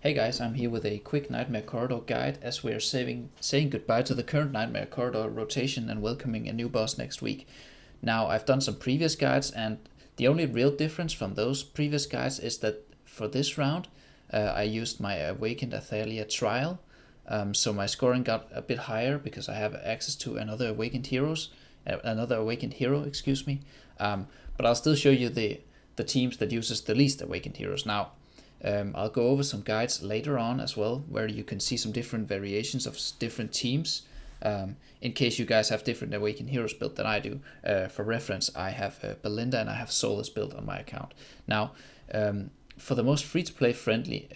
Hey guys, I'm here with a quick Nightmare Corridor guide as we are saying goodbye to the current Nightmare Corridor rotation and welcoming a new boss next week. Now, I've done some previous guides, and the only real difference from those previous guides is that for this round, I used my Awakened Athalia trial, so my scoring got a bit higher because I have access to another Awakened Hero, excuse me. But I'll still show you the teams that uses the least Awakened Heroes. Now, I'll go over some guides later on as well, where you can see some different variations of different teams. In case you guys have different Awakened Heroes built than I do. For reference, I have Belinda and I have Solus built on my account. Now, for the most free-to-play friendly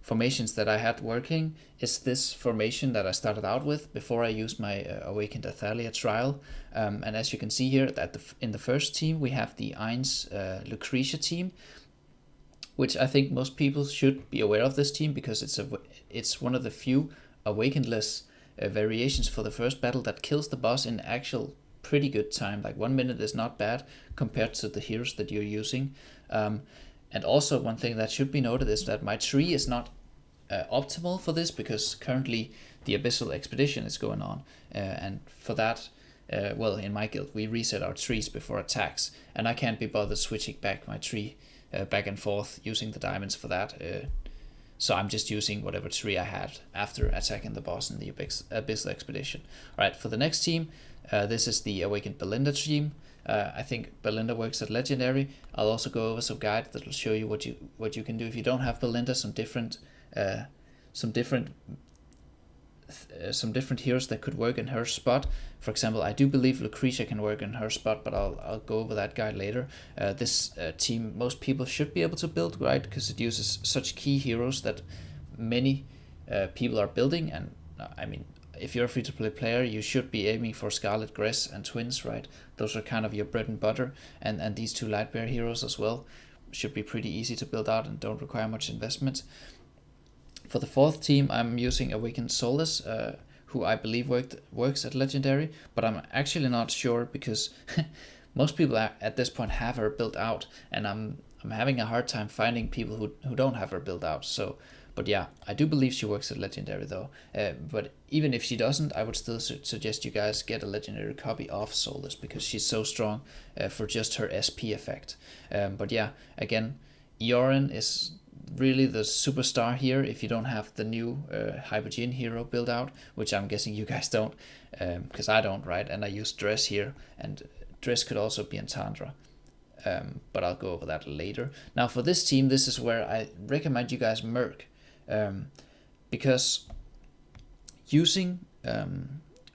formations that I had working is this formation that I started out with before I used my Awakened Athalia trial. And as you can see here, in the first team we have the Ainz Lucretia team, which I think most people should be aware of this team because it's one of the few Awakenedless variations for the first battle that kills the boss in actual pretty good time. Like 1 minute is not bad compared to the heroes that you're using. And also one thing that should be noted is that my tree is not optimal for this because currently the Abyssal Expedition is going on. And for that, in my guild, we reset our trees before attacks. And I can't be bothered switching back my tree back and forth using the diamonds for that. So I'm just using whatever tree I had after attacking the boss in the Abyssal Expedition. Alright, for the next team, this is the Awakened Belinda team. I think Belinda works at Legendary. I'll also go over some guide that will show you what you can do if you don't have Belinda. Some different heroes that could work in her spot. For example, I do believe Lucretia can work in her spot, but I'll go over that guide later. This team, most people should be able to build, right? Because it uses such key heroes that many people are building, and I mean, if you're a free-to-play player, you should be aiming for Scarlet Gress and Twins, right? Those are kind of your bread and butter, and these two Lightbearer heroes as well should be pretty easy to build out and don't require much investment. For the fourth team, I'm using Awakened Solus, who I believe works at Legendary, but I'm actually not sure because most people at this point have her built out, and I'm having a hard time finding people who don't have her built out. So. But yeah, I do believe she works at Legendary though. But even if she doesn't, I would still suggest you guys get a Legendary copy of Solus because she's so strong for just her SP effect. But yeah, again, Ioren is really the superstar here if you don't have the new Hypogean hero build out, which I'm guessing you guys don't, because I don't, right? And I use Dress here, and Dress could also be in Tandra. But I'll go over that later. Now for this team, this is where I recommend you guys Merc. Because using,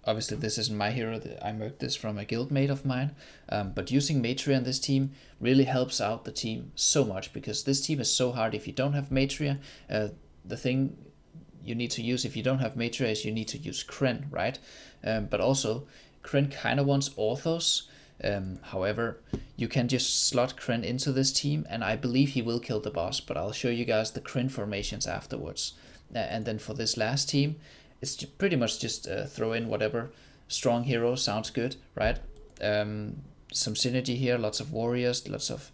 obviously this isn't my hero, I merged this from a guildmate of mine, but using Matria in this team really helps out the team so much because this team is so hard if you don't have Matria. The thing you need to use if you don't have Matria is you need to use Kren, right? But also, Kren kind of wants Orthos. However, you can just slot Kren into this team, and I believe he will kill the boss, but I'll show you guys the Kren formations afterwards. And then for this last team, it's pretty much just throw in whatever strong hero sounds good, right? Some synergy here, lots of warriors, lots of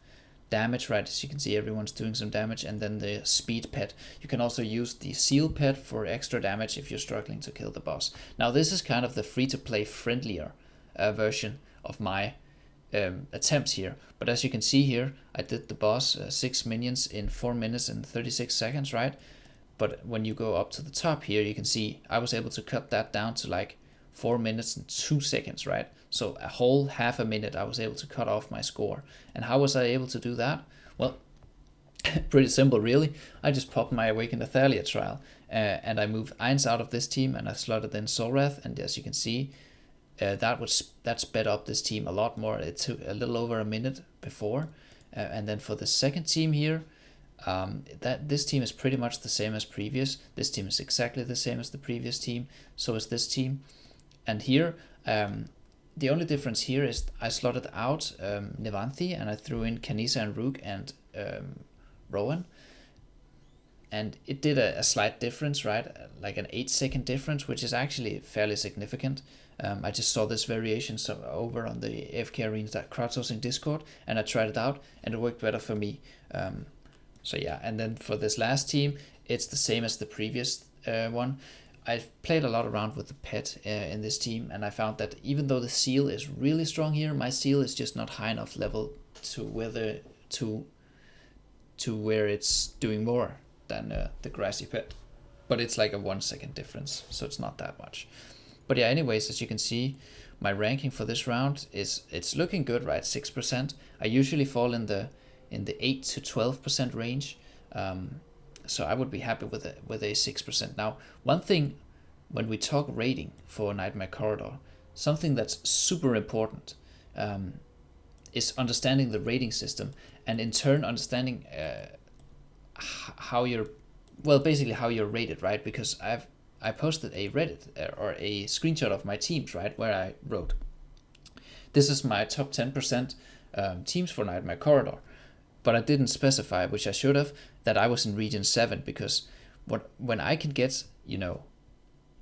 damage, right? As you can see, everyone's doing some damage, and then the speed pet. You can also use the seal pet for extra damage if you're struggling to kill the boss. Now, this is kind of the free-to-play friendlier version of my attempts here, but as you can see here, I did the boss 6 minions in 4 minutes and 36 seconds, right? But when you go up to the top here, you can see I was able to cut that down to like 4 minutes and 2 seconds, right? So a whole half a minute I was able to cut off my score. And how was I able to do that? Well, pretty simple really. I just popped my Awakened Athalia trial, and I moved Ainz out of this team and I slotted in Solrath, and as you can see, that sped up this team a lot more. It took a little over a minute before, and then for the second team here, this team is pretty much the same as previous. This team is exactly the same as the previous team. So is this team, and here the only difference here is I slotted out Nevanthi and I threw in Kanisa and Rook and Rowan. And it did a slight difference, right? Like an 8-second difference, which is actually fairly significant. I just saw this variation over on the AFK Arena crowdsourcing Discord, and I tried it out, and it worked better for me. So yeah, and then for this last team, it's the same as the previous one. I've played a lot around with the pet in this team, and I found that even though the seal is really strong here, my seal is just not high enough level to where it's doing more than the grassy pet. But it's like a 1 second difference, so it's not that much. But yeah, anyways, as you can see, my ranking for this round it's looking good, right? 6%. I usually fall in the 8 to 12% range. So I would be happy with a 6%. Now, one thing when we talk rating for Nightmare Corridor, something that's super important is understanding the rating system, and in turn understanding how you're, well, basically how you're rated, right? Because I posted a Reddit or a screenshot of my teams, right, where I wrote, this is my top 10% teams for Nightmare Corridor. But I didn't specify, which I should have, that I was in region 7, because when I can get,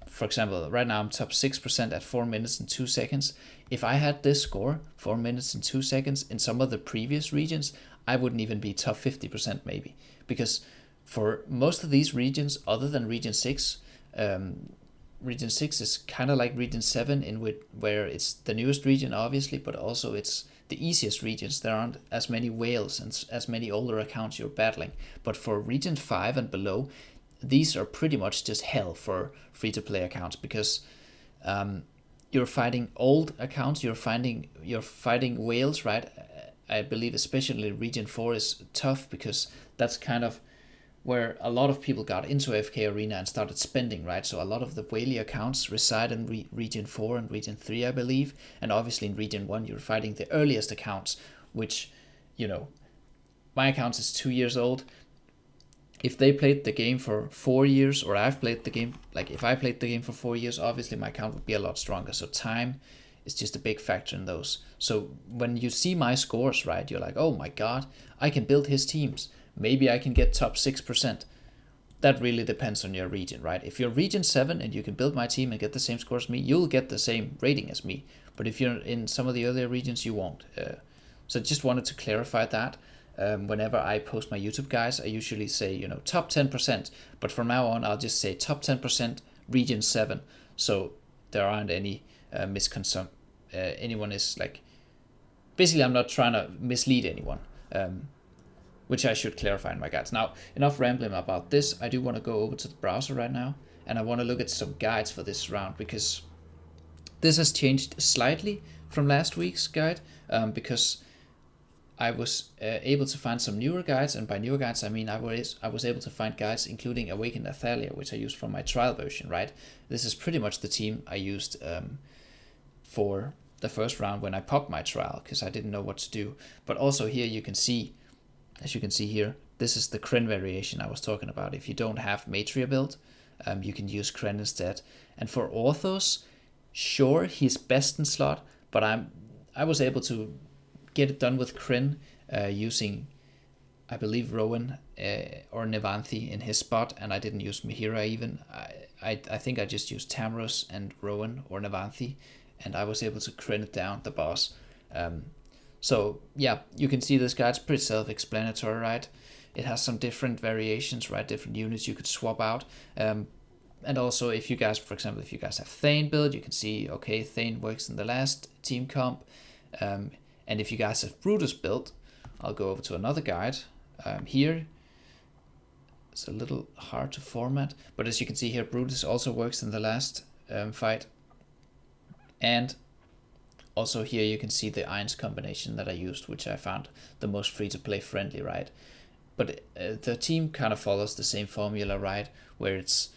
for example, right now I'm top 6% at 4 minutes and 2 seconds. If I had this score, 4 minutes and 2 seconds, in some of the previous regions, I wouldn't even be top 50% maybe. Because for most of these regions, other than region 6, region 6 is kind of like region 7, where it's the newest region, obviously, but also it's the easiest regions. There aren't as many whales and as many older accounts you're battling. But for region 5 and below, these are pretty much just hell for free-to-play accounts, because you're fighting old accounts, you're fighting whales, right? I believe especially region 4 is tough, because that's kind of where a lot of people got into FK Arena and started spending, right? So a lot of the whaley accounts reside in region 4 and region 3, I believe. And obviously in region 1, you're fighting the earliest accounts, which, my account is 2 years old. If they played the game for 4 years, or I've played the game, like if I played the game for 4 years, obviously my account would be a lot stronger. So time is just a big factor in those. So when you see my scores, right, you're like, oh my god, I can build his teams. Maybe I can get top 6%. That really depends on your region, right? If you're region 7 and you can build my team and get the same score as me, you'll get the same rating as me. But if you're in some of the other regions, you won't. So just wanted to clarify that. Whenever I post my YouTube guys, I usually say, top 10%. But from now on, I'll just say top 10% region 7. So there aren't any misconceptions. Anyone is like, basically I'm not trying to mislead anyone. Which I should clarify in my guides. Now, enough rambling about this. I do want to go over to the browser right now, and I want to look at some guides for this round, because this has changed slightly from last week's guide, because I was able to find some newer guides, and by newer guides I mean I was able to find guides including Awakened Athalia, which I used for my trial version, right? This is pretty much the team I used for the first round when I popped my trial, because I didn't know what to do. But also here you can see, as you can see here, this is the Kren variation I was talking about. If you don't have Matria built, you can use Kren instead. And for Orthos, sure, he's best in slot, but I was able to get it done with Kren using, I believe, Rowan or Nevanthi in his spot, and I didn't use Mihira even. I think I just used Tamros and Rowan or Nevanthi, and I was able to Kren it down the boss. So yeah, you can see this guide's pretty self-explanatory, right? It has some different variations, right? Different units you could swap out. And also if you guys, for example, if you guys have Thane build, you can see, okay, Thane works in the last team comp. And if you guys have Brutus built, I'll go over to another guide. Here, it's a little hard to format, but as you can see here, Brutus also works in the last fight. And also here you can see the Irons combination that I used, which I found the most free-to-play friendly, right? But the team kind of follows the same formula, right? Where it's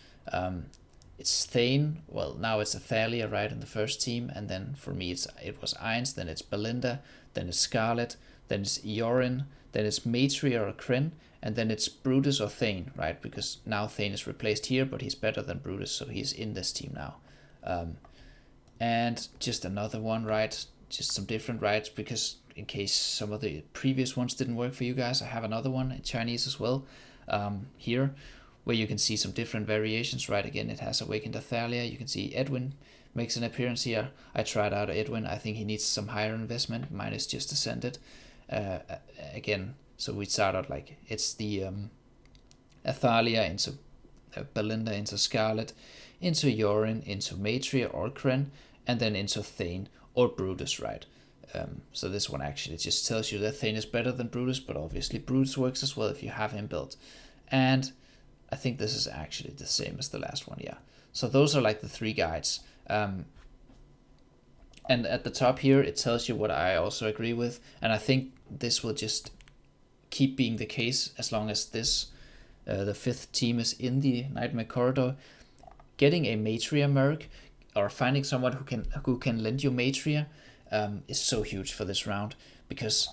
Thane, well now it's Athalia, right, in the first team, and then for me it was Irons, then it's Belinda, then it's Scarlet, then it's Iorin, then it's Matria or Kren, and then it's Brutus or Thane, right? Because now Thane is replaced here, but he's better than Brutus, so he's in this team now. And just another one, right? Just some different rights, because in case some of the previous ones didn't work for you guys, I have another one in Chinese as well, here, where you can see some different variations, right? Again, it has Awakened Athalia. You can see Edwin makes an appearance here. I tried out Edwin. I think he needs some higher investment. Mine is just Ascended. Again, So we start out like it's the Athalia into Belinda, into Scarlet, into Yorin, into Matria or Kren, and then into Thane or Brutus, right? So this one actually just tells you that Thane is better than Brutus, but obviously Brutus works as well if you have him built. And I think this is actually the same as the last one, yeah. So those are like the 3 guides. And at the top here, it tells you what I also agree with. And I think this will just keep being the case as long as this, the 5th team is in the Nightmare Corridor. Getting a Matria Merc or finding someone who can lend you Matria is so huge for this round, because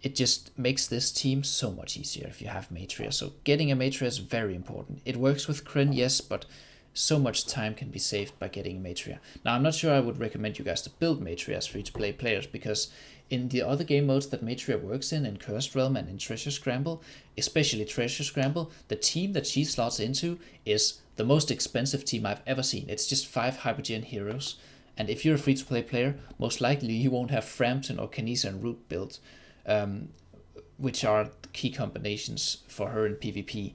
it just makes this team so much easier if you have Matria. So getting a Matria is very important. It works with Kryn, yes, but so much time can be saved by getting Matria. Now, I'm not sure I would recommend you guys to build Matria as free-to-play players, because in the other game modes that Matria works in Cursed Realm and in Treasure Scramble, especially Treasure Scramble, the team that she slots into is the most expensive team I've ever seen. It's just 5 Hypergen heroes. And if you're a free-to-play player, most likely you won't have Frampton or Kanisa and Root built, which are key combinations for her in PvP.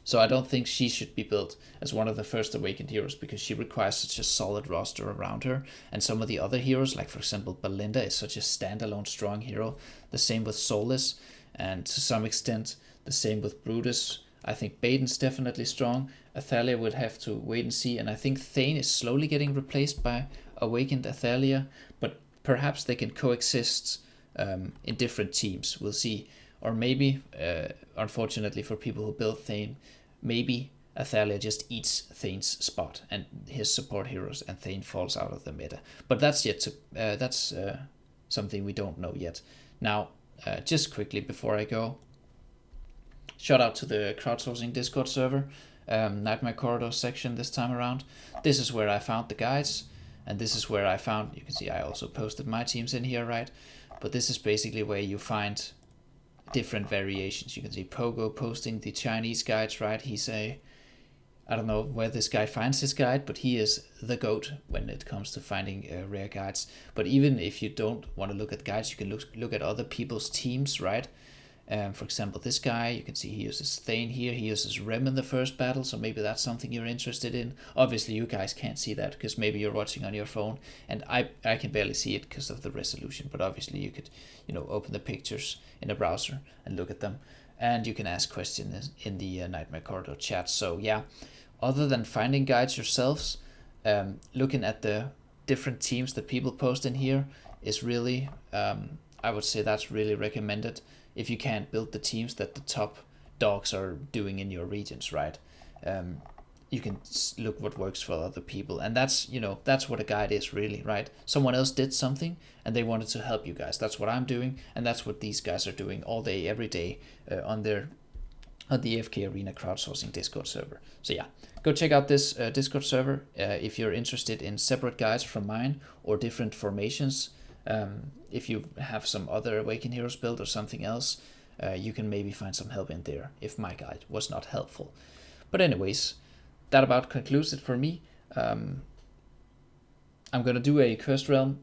So I don't think she should be built as one of the first Awakened heroes, because she requires such a solid roster around her. And some of the other heroes, like for example Belinda, is such a standalone strong hero. The same with Solus, and to some extent the same with Brutus. I think Baden's definitely strong. Athalia would have to wait and see, and I think Thane is slowly getting replaced by Awakened Athalia, but perhaps they can coexist in different teams. We'll see. Or maybe, unfortunately for people who build Thane, maybe Athalia just eats Thane's spot and his support heroes, and Thane falls out of the meta. But that's yet to that's something we don't know yet. Now, just quickly before I go, shout out to the crowdsourcing Discord server, Nightmare Corridor section this time around. This is where I found the guides, and this is where I found, you can see I also posted my teams in here, right? But this is basically where you find different variations. You can see Pogo posting the Chinese guides, right? He's I don't know where this guy finds his guide, but he is the GOAT when it comes to finding rare guides. But even if you don't want to look at guides, you can look at other people's teams, right? For example, this guy, you can see he uses Thane here, he uses Rem in the first battle, so maybe that's something you're interested in. Obviously, you guys can't see that because maybe you're watching on your phone, and I can barely see it because of the resolution, but obviously you could, open the pictures in a browser and look at them, and you can ask questions in the Nightmare Corridor chat. So yeah, other than finding guides yourselves, looking at the different teams that people post in here is really, I would say that's really recommended if you can't build the teams that the top dogs are doing in your regions, right? You can look what works for other people, and that's what a guide is really, right? Someone else did something and they wanted to help you guys. That's what I'm doing, and that's what these guys are doing all day, every day on the FK Arena crowdsourcing Discord server. So yeah, go check out this Discord server if you're interested in separate guides from mine or different formations. If you have some other Awakened Heroes build or something else, you can maybe find some help in there if my guide was not helpful. But anyways, that about concludes it for me. I'm going to do a Cursed Realm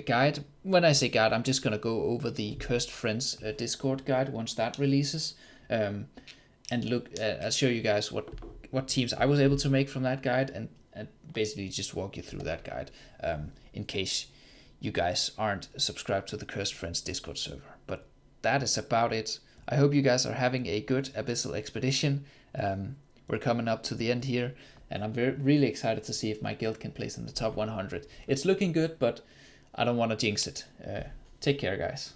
guide. When I say guide, I'm just going to go over the Cursed Friends Discord guide once that releases. And look, I'll show you guys what teams I was able to make from that guide, and basically just walk you through that guide in case you guys aren't subscribed to the Cursed Friends Discord server. But that is about it. I hope you guys are having a good Abyssal Expedition. We're coming up to the end here, and I'm really excited to see if my guild can place in the top 100. It's looking good, but I don't want to jinx it. Take care, guys.